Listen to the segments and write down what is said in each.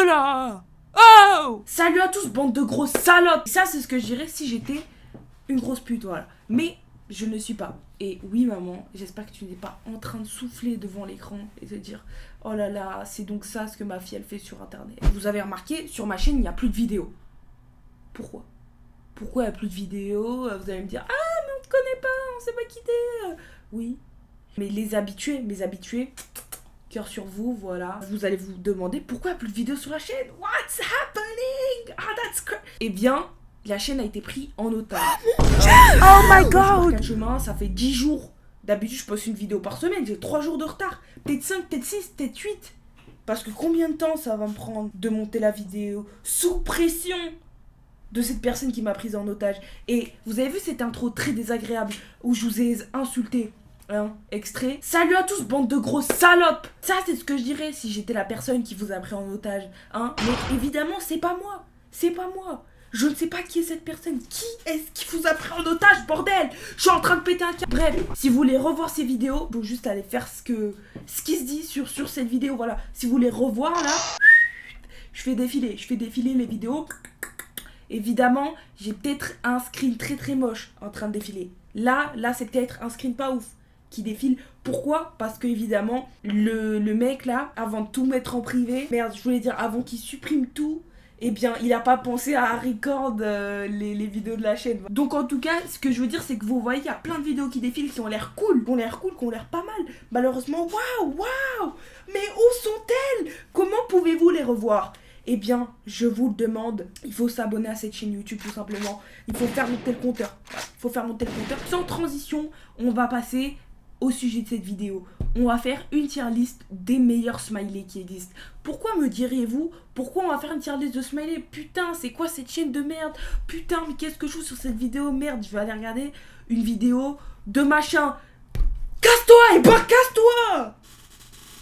là! Oh! Salut à tous, bande de grosses salopes! Ça, c'est ce que je dirais si j'étais une grosse pute, voilà. Mais je ne le suis pas. Et oui, maman, j'espère que tu n'es pas en train de souffler devant l'écran et te dire « Oh là là, c'est donc ça ce que ma fille, elle fait sur Internet. » Vous avez remarqué, sur ma chaîne, il n'y a plus de vidéos. Pourquoi? Pourquoi il n'y a plus de vidéos? Vous allez me dire « Ah, mais on te connaît pas, on s'est pas quitté. » Oui. Mais mes habitués, cœur sur vous, voilà. Vous allez vous demander pourquoi il n'y a plus de vidéos sur la chaîne. What's happening? Ah, that's crazy. Eh bien, la chaîne a été prise en otage. Oh my god! Chemin, ça fait 10 jours. D'habitude, je poste une vidéo par semaine. J'ai 3 jours de retard. Peut-être 5, peut-être 6, peut-être 8. Parce que combien de temps ça va me prendre de monter la vidéo sous pression de cette personne qui m'a prise en otage. Et vous avez vu cette intro très désagréable où je vous ai insulté. Extrait. Salut à tous, bande de grosses salopes! Ça, c'est ce que je dirais si j'étais la personne qui vous a pris en otage. Mais évidemment, c'est pas moi. C'est pas moi. Je ne sais pas qui est cette personne. Qui est-ce qui vous a pris en otage, bordel? Je suis en train de péter un câble. Bref, si vous voulez revoir ces vidéos, vous juste aller faire ce qui se dit sur cette vidéo. Voilà. Si vous voulez revoir, là, je fais défiler les vidéos. Évidemment, j'ai peut-être un screen très très moche en train de défiler. Là, c'est peut-être un screen pas ouf qui défile. Pourquoi? Parce que évidemment, le mec là, avant de tout mettre en privé, merde, je voulais dire avant qu'il supprime tout, eh bien, il a pas pensé à record les vidéos de la chaîne. Donc en tout cas, ce que je veux dire, c'est que vous voyez, il y a plein de vidéos qui défilent, qui ont l'air cool, qui ont l'air pas mal. Malheureusement, waouh, mais où sont-elles? Comment pouvez-vous les revoir? Eh bien, je vous le demande, il faut s'abonner à cette chaîne YouTube tout simplement. Il faut faire monter le compteur. Sans transition, on va passer au sujet de cette vidéo. On va faire une tier list des meilleurs smileys qui existent. Pourquoi me diriez-vous? Pourquoi on va faire une tier list de smileys? Putain, c'est quoi cette chaîne de merde? Putain, mais qu'est-ce que je joue sur cette vidéo? Merde, je vais aller regarder une vidéo de machin. Casse-toi, casse-toi!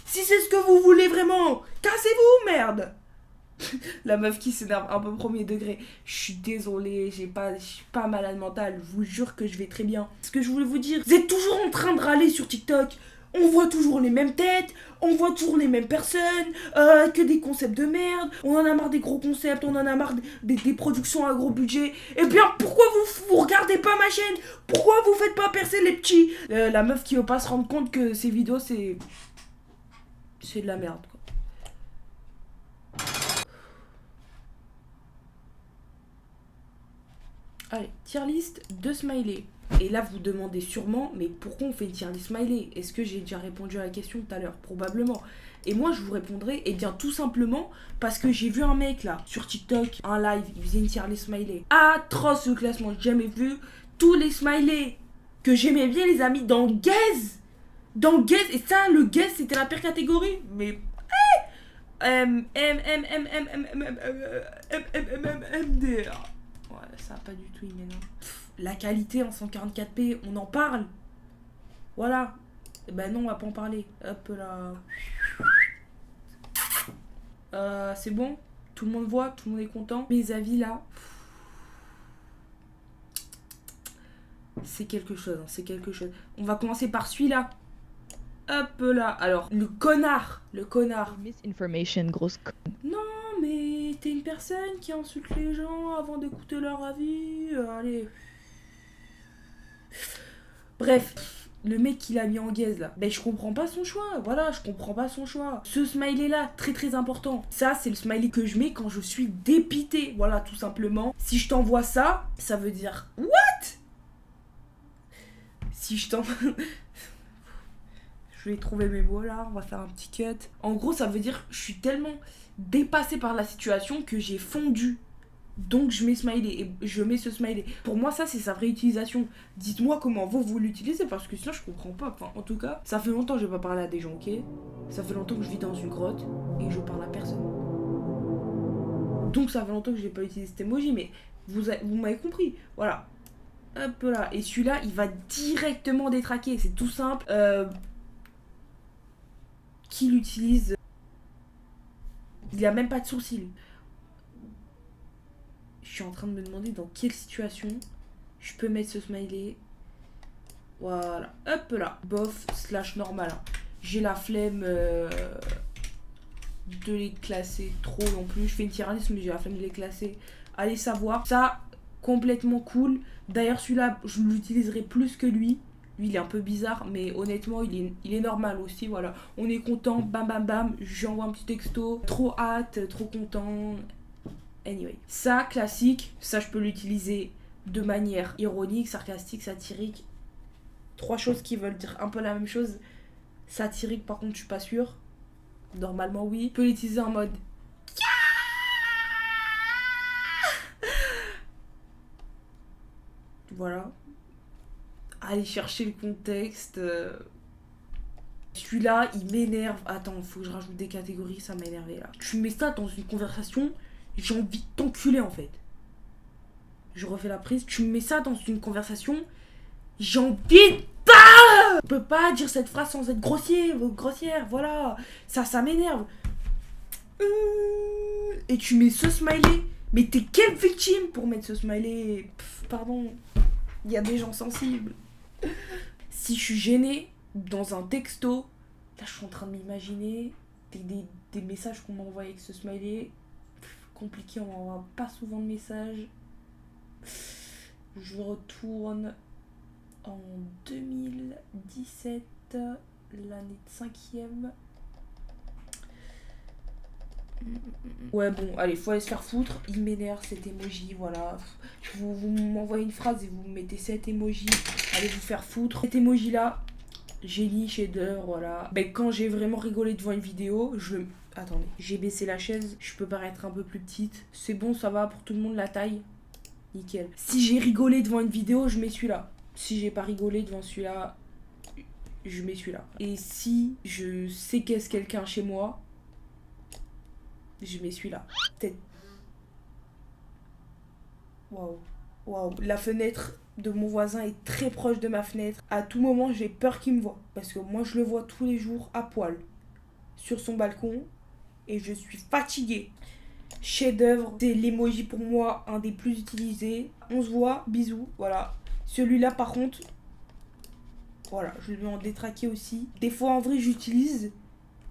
Si c'est ce que vous voulez vraiment, cassez-vous, merde! La meuf qui s'énerve un peu premier degré. Je suis désolée, je suis pas malade mentale. Je vous jure que je vais très bien. Ce que je voulais vous dire, vous êtes toujours en train de râler sur TikTok. On voit toujours les mêmes têtes, on voit toujours les mêmes personnes, que des concepts de merde. On en a marre des gros concepts, on en a marre des productions à gros budget. Eh bien, pourquoi vous regardez pas ma chaîne? Pourquoi vous faites pas percer les petits? La meuf qui veut pas se rendre compte que ces vidéos, c'est de la merde, quoi. Allez, tier list de smiley. Et là, vous demandez sûrement, mais pourquoi on fait une tier list smiley? Est-ce que j'ai déjà répondu à la question tout à l'heure? Probablement. Et moi, je vous répondrai, eh bien, tout simplement parce que j'ai vu un mec là, sur TikTok, un live, il faisait une tier list smiley. Atroce le classement, j'ai jamais vu tous les smileys que j'aimais bien, les amis, dans Gaze. Dans Gaze, et ça, le Gaze, c'était la pire catégorie. Mais. MDR. Ouais, ça a pas du tout aimé, non. La qualité en 144p, on en parle. Voilà. Et ben non, on va pas en parler. Hop là. C'est bon? Tout le monde voit, tout le monde est content. Mes avis là. C'est quelque chose, c'est quelque chose. On va commencer par celui-là. Hop là. Alors, le connard. Misinformation, grosse Non, mais t'es une personne qui insulte les gens avant d'écouter leur avis. Allez. Bref, le mec qui l'a mis en gaze là, ben je comprends pas son choix. Voilà, je comprends pas son choix. Ce smiley là, très très important. Ça, c'est le smiley que je mets quand je suis dépité. Voilà, tout simplement. Si je t'envoie ça, ça veut dire what? Si je t'envoie. Je vais trouver mes mots là, on va faire un petit cut. En gros, ça veut dire je suis tellement dépassée par la situation que j'ai fondu. Donc je mets smiley et je mets ce smiley. Pour moi, ça c'est sa vraie utilisation. Dites-moi comment vous l'utilisez parce que sinon je comprends pas. Enfin, en tout cas, ça fait longtemps que je vais pas parler à des gens, ok? Ça fait longtemps que je vis dans une grotte et je parle à personne. Donc ça fait longtemps que j'ai pas utilisé cet emoji, mais vous m'avez compris. Voilà. Hop là. Et celui-là, il va directement détraquer. C'est tout simple. Qui l'utilise? Il a même pas de sourcils. Je suis en train de me demander dans quelle situation je peux mettre ce smiley. Voilà. Hop là. Bof / normal. J'ai la flemme. de les classer trop non plus. Je fais une tier list mais j'ai la flemme de les classer. Allez savoir. Ça, complètement cool. D'ailleurs celui-là, je l'utiliserai plus que lui. Lui, il est un peu bizarre, mais honnêtement, il est normal aussi, voilà. On est content, bam bam bam, j'envoie un petit texto. Trop hâte, trop content. Anyway. Ça, classique, ça je peux l'utiliser de manière ironique, sarcastique, satirique. 3 choses qui veulent dire un peu la même chose. Satirique, par contre, je suis pas sûre. Normalement, oui. Je peux l'utiliser en mode... Voilà. Allez chercher le contexte. Celui-là, il m'énerve. Attends, faut que je rajoute des catégories, ça m'a énervé là. Tu mets ça dans une conversation, j'ai envie de t'enculer en fait. Je refais la prise. Tu mets ça dans une conversation, j'ai envie de... On peut pas dire cette phrase sans être grossière, voilà. Ça m'énerve. Et tu mets ce smiley. Mais t'es quelle victime pour mettre ce smiley? Pardon. Il y a des gens sensibles. Si je suis gênée dans un texto, là je suis en train de m'imaginer des messages qu'on m'envoie avec ce smiley. Compliqué, on m'envoie pas souvent de messages. Je retourne en 2017, l'année de 5e. Ouais bon, allez, faut aller se faire foutre. Il m'énerve cet emoji, voilà. Vous m'envoyez une phrase et vous mettez cet emoji. Allez vous faire foutre. Cet emoji là, génie, chef-d'œuvre, voilà. Ben quand j'ai vraiment rigolé devant une vidéo, Attendez, j'ai baissé la chaise, je peux paraître un peu plus petite. C'est bon, ça va pour tout le monde la taille. Nickel. Si j'ai rigolé devant une vidéo, je mets celui-là. Si j'ai pas rigolé devant celui-là, je mets celui-là. Et si je séquestre quelqu'un chez moi, je mets celui-là. Peut-être. Waouh. La fenêtre de mon voisin est très proche de ma fenêtre. À tout moment, j'ai peur qu'il me voie. Parce que moi, je le vois tous les jours à poil. Sur son balcon. Et je suis fatiguée. Chef-d'œuvre, c'est l'emoji pour moi un des plus utilisés. On se voit, bisous, voilà. Celui-là par contre, voilà, je le mets en détraqué aussi. Des fois en vrai j'utilise,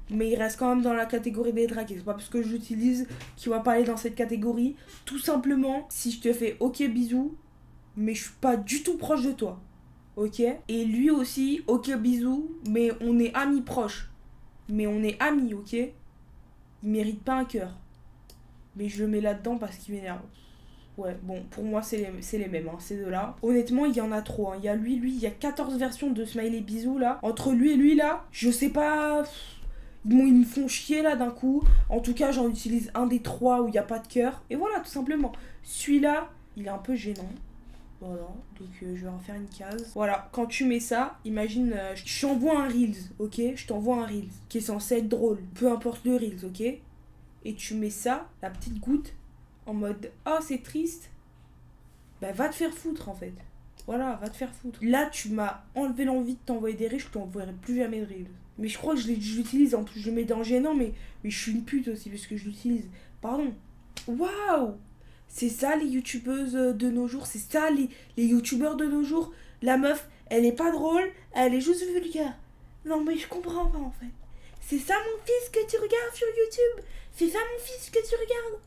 mais il reste quand même dans la catégorie détraqué. C'est pas parce que je l'utilise qu'il va pas aller dans cette catégorie. Tout simplement, si je te fais ok bisous, mais je suis pas du tout proche de toi, ok. Et lui aussi, ok bisous, mais on est amis proches. Mais on est amis, ok. Il mérite pas un cœur. Mais je le mets là-dedans parce qu'il m'énerve. Ouais, bon, pour moi, c'est les mêmes, hein, ces deux-là. Honnêtement, il y en a trop. Hein. Il y a lui, il y a 14 versions de Smiley Bisous, là. Entre lui et lui, là, je sais pas... Ils me font chier, là, d'un coup. En tout cas, j'en utilise un des 3 où il n'y a pas de cœur. Et voilà, tout simplement. Celui-là, il est un peu gênant. Voilà, donc je vais en faire une case. Voilà, quand tu mets ça, imagine, je t'envoie un Reels, ok. Je t'envoie un Reels qui est censé être drôle. Peu importe le Reels, ok. Et tu mets ça, la petite goutte, en mode « Oh, c'est triste », bah va te faire foutre, en fait. Voilà, va te faire foutre. Là, tu m'as enlevé l'envie de t'envoyer des reels, je t'envoierai plus jamais de reels. Mais je crois que je l'utilise, en plus je le mets dans gênant, mais je suis une pute aussi, parce que je l'utilise. Pardon. Waouh. C'est ça, les youtubeuses de nos jours, c'est ça, les youtubeurs de nos jours. La meuf, elle est pas drôle, elle est juste vulgaire. Non, mais je comprends pas, en fait. C'est ça mon fils que tu regardes sur YouTube? C'est ça mon fils que tu regardes?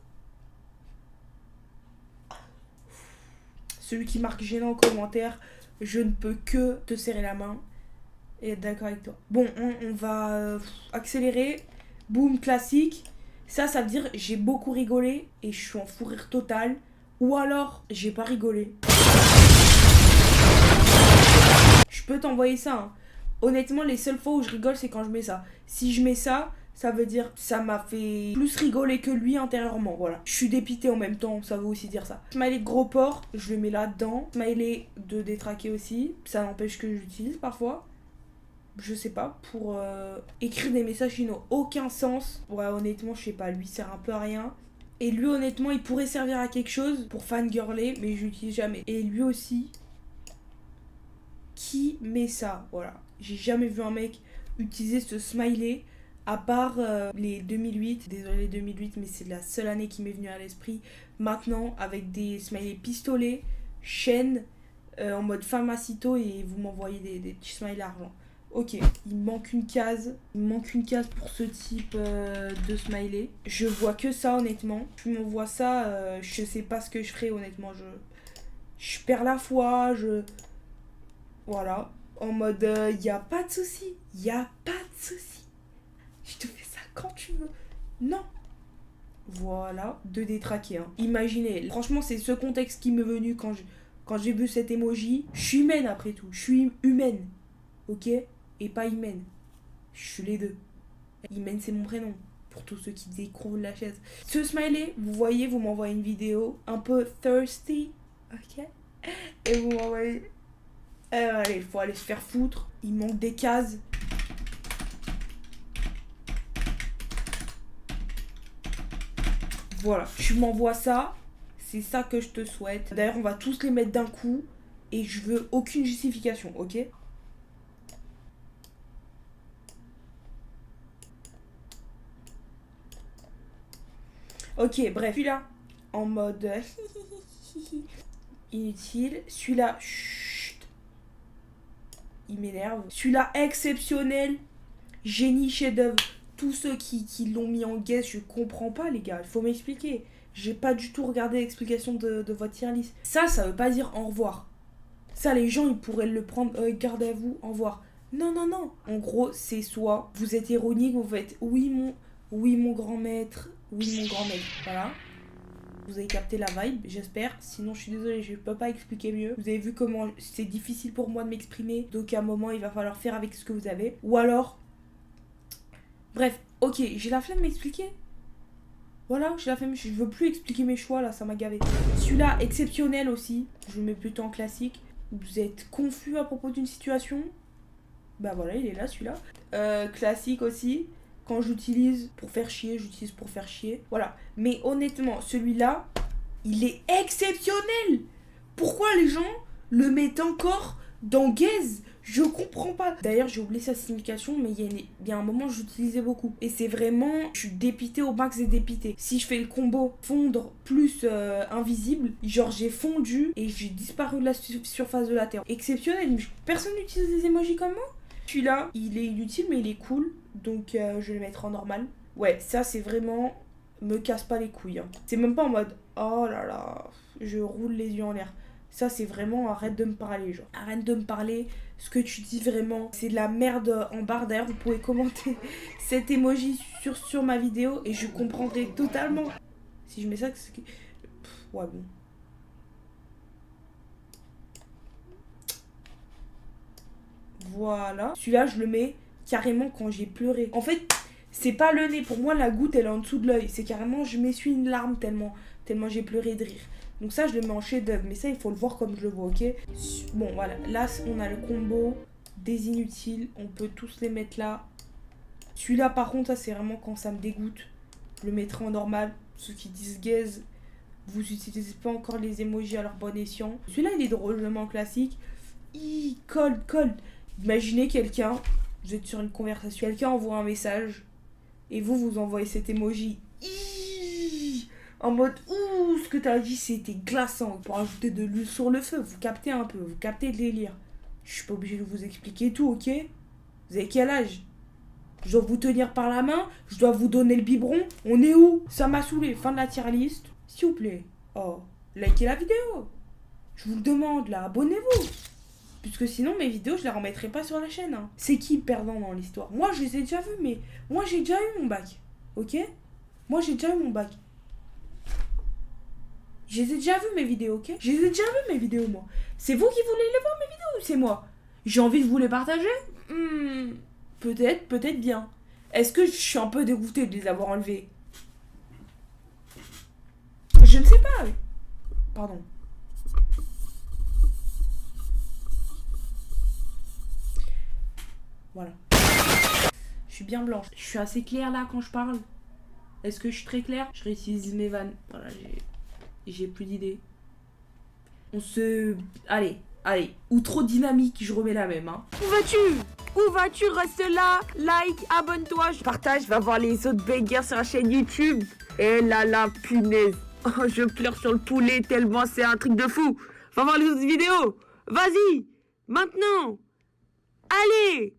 Celui qui marque gênant en commentaire, je ne peux que te serrer la main et être d'accord avec toi. Bon, on va accélérer. Boum, classique. Ça veut dire j'ai beaucoup rigolé et je suis en fou rire total. Ou alors, j'ai pas rigolé. Je peux t'envoyer ça, hein. Honnêtement, les seules fois où je rigole, c'est quand je mets ça. Si je mets ça, ça veut dire ça m'a fait plus rigoler que lui intérieurement, voilà. Je suis dépitée en même temps, ça veut aussi dire ça. Smiley de gros porc, je le mets là-dedans. Smiley de détraqué aussi, ça n'empêche que j'utilise parfois. Je sais pas, pour écrire des messages qui n'ont aucun sens. Ouais, honnêtement, je sais pas, lui sert un peu à rien. Et lui, honnêtement, il pourrait servir à quelque chose pour fangirler, mais je l'utilise jamais. Et lui aussi, qui met ça, voilà. J'ai jamais vu un mec utiliser ce smiley, à part les 2008. Désolé 2008, mais c'est la seule année qui m'est venue à l'esprit. Maintenant, avec des smileys pistolets, chaînes, en mode Famacito, et vous m'envoyez des petits smileys argent. Ok, il me manque une case. Il me manque une case pour ce type de smiley. Je vois que ça, honnêtement. Tu m'envoies ça, je sais pas ce que je ferai, honnêtement. Je perds la foi, Voilà. En mode, y a pas de souci. Y a pas de souci. Je te fais ça quand tu veux. Non. Voilà, 2D traqué. Hein. Imaginez, franchement, c'est ce contexte qui m'est venu quand j'ai vu cet emoji. Je suis humaine après tout. Je suis humaine. Ok? Et pas Imen. Je suis les deux. Imen, c'est mon prénom. Pour tous ceux qui découvrent la chaise. Ce smiley, vous voyez, vous m'envoyez une vidéo un peu thirsty. Ok? Et vous m'envoyez. Allez, il faut aller se faire foutre. Il manque des cases. Voilà, tu m'envoies ça. C'est ça que je te souhaite. D'ailleurs, on va tous les mettre d'un coup. Et je veux aucune justification, ok? Ok, bref, celui-là, en mode inutile. Celui-là, chut, il m'énerve. Celui-là, exceptionnel. Génie, chef-d'œuvre. Tous ceux qui l'ont mis en guest, je comprends pas, les gars. Il faut m'expliquer. J'ai pas du tout regardé l'explication de votre tier list. Ça veut pas dire au revoir. Ça, les gens, ils pourraient le prendre. Garde à vous, au revoir. Non, non, non. En gros, c'est soit vous êtes ironique, vous faites oui, mon grand maître. Oui, mon grand maître. Voilà. Vous avez capté la vibe, j'espère. Sinon, je suis désolée, je peux pas expliquer mieux. Vous avez vu comment c'est difficile pour moi de m'exprimer. Donc, à un moment, il va falloir faire avec ce que vous avez. Ou alors. Bref, ok, j'ai la flemme de m'expliquer. Voilà, j'ai la flemme. Je veux plus expliquer mes choix là, ça m'a gavé. Celui-là, exceptionnel aussi. Je le mets plutôt en classique. Vous êtes confus à propos d'une situation. Bah voilà, il est là celui-là. Classique aussi. Quand j'utilise pour faire chier, j'utilise pour faire chier. Voilà. Mais honnêtement, celui-là, il est exceptionnel. Pourquoi les gens le mettent encore dans gaze? Je comprends pas. D'ailleurs, j'ai oublié sa signification, mais il y a un moment, j'utilisais beaucoup. Et c'est vraiment, je suis dépité au max et dépité. Si je fais le combo fondre plus invisible, genre j'ai fondu et j'ai disparu de la surface de la Terre. Exceptionnel. Personne n'utilise des emojis comme moi. Celui-là, il est inutile, mais il est cool. Donc, je vais le mettre en normal. Ouais, ça, c'est vraiment... Me casse pas les couilles. Hein. C'est même pas en mode... Oh là là, je roule les yeux en l'air. Ça, c'est vraiment... Arrête de me parler, genre. Arrête de me parler. Ce que tu dis, vraiment, c'est de la merde en barre. D'ailleurs, vous pouvez commenter cet emoji sur ma vidéo. Et je comprendrai totalement. Si je mets ça... Ouais, bon. Voilà. Celui-là, je le mets carrément quand j'ai pleuré. En fait, c'est pas le nez. Pour moi, la goutte, elle est en dessous de l'œil. C'est carrément, je m'essuie une larme tellement j'ai pleuré de rire. Donc ça, je le mets en chef-d'œuvre. Mais ça, il faut le voir comme je le vois, ok? Bon, voilà. Là, on a le combo des inutiles. On peut tous les mettre là. Celui-là, par contre, ça, c'est vraiment quand ça me dégoûte. Je le mettrai en normal. Ceux qui disent gaze, vous utilisez pas encore les emojis à leur bon escient. Celui-là, il est drôle, je le mets en classique. Cold. Imaginez quelqu'un, vous êtes sur une conversation, quelqu'un envoie un message et vous envoyez cet emoji en mode ouh, ce que t'as dit c'était glaçant pour ajouter de l'huile sur le feu. Vous captez un peu, vous captez le délire. Je suis pas obligée de vous expliquer tout, ok? Vous avez quel âge? Je dois vous tenir par la main, je dois vous donner le biberon. On est où? Ça m'a saoulé. Fin de la tier list. S'il vous plaît. Oh, likez la vidéo. Je vous le demande là, abonnez-vous. Puisque sinon, mes vidéos, je les remettrai pas sur la chaîne. Hein. C'est qui le perdant dans l'histoire? Moi, je les ai déjà vus, mais moi, j'ai déjà eu mon bac. Ok? Moi, j'ai déjà eu mon bac. Je les ai déjà vus, mes vidéos, ok? Je les ai déjà vus, mes vidéos, moi. C'est vous qui voulez les voir, mes vidéos, ou c'est moi? J'ai envie de vous les partager? Peut-être bien. Est-ce que je suis un peu dégoûtée de les avoir enlevés? Je ne sais pas. Pardon. Voilà. Je suis bien blanche. Je suis assez claire là quand je parle. Est-ce que je suis très claire? Je réutilise mes vannes. Voilà, j'ai plus d'idées. Allez. Ou trop dynamique, je remets la même. Hein. Où vas-tu? Reste là, like, abonne-toi, je partage, va voir les autres bangers sur la chaîne YouTube. Et là, punaise. Oh, je pleure sur le poulet tellement c'est un truc de fou. Va voir les autres vidéos. Vas-y, maintenant. Allez.